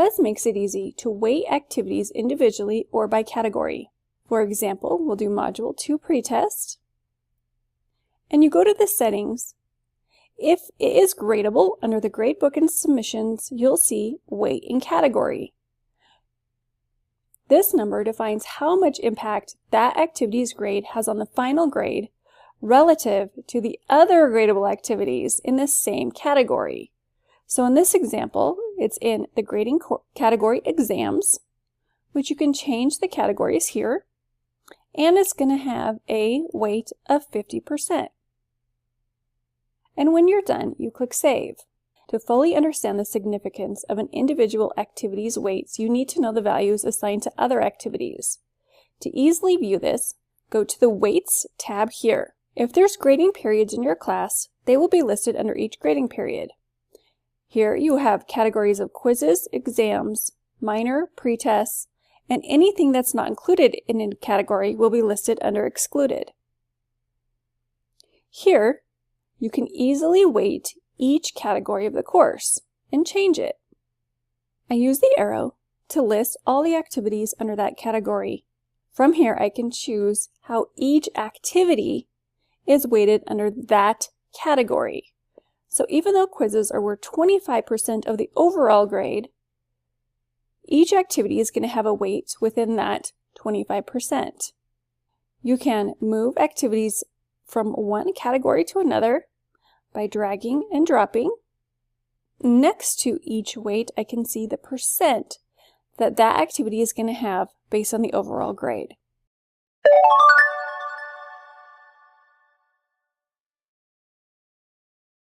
Buzz makes it easy to weight activities individually or by category. For example, we'll do Module 2 pretest, and you go to the settings. If it is gradable under the gradebook and submissions, you'll see weight in category. This number defines how much impact that activity's grade has on the final grade relative to the other gradable activities in the same category. So in this example, it's in the grading category exams, which you can change the categories here, and it's going to have a weight of 50%. And when you're done, you click Save. To fully understand the significance of an individual activity's weights, you need to know the values assigned to other activities. To easily view this, go to the Weights tab here. If there's grading periods in your class, they will be listed under each grading period. Here you have categories of quizzes, exams, minor, pretests, and anything that's not included in a category will be listed under excluded. Here, you can easily weight each category of the course and change it. I use the arrow to list all the activities under that category. From here, I can choose how each activity is weighted under that category. So even though quizzes are worth 25% of the overall grade, each activity is going to have a weight within that 25%. You can move activities from one category to another by dragging and dropping. Next to each weight, I can see the percent that that activity is going to have based on the overall grade.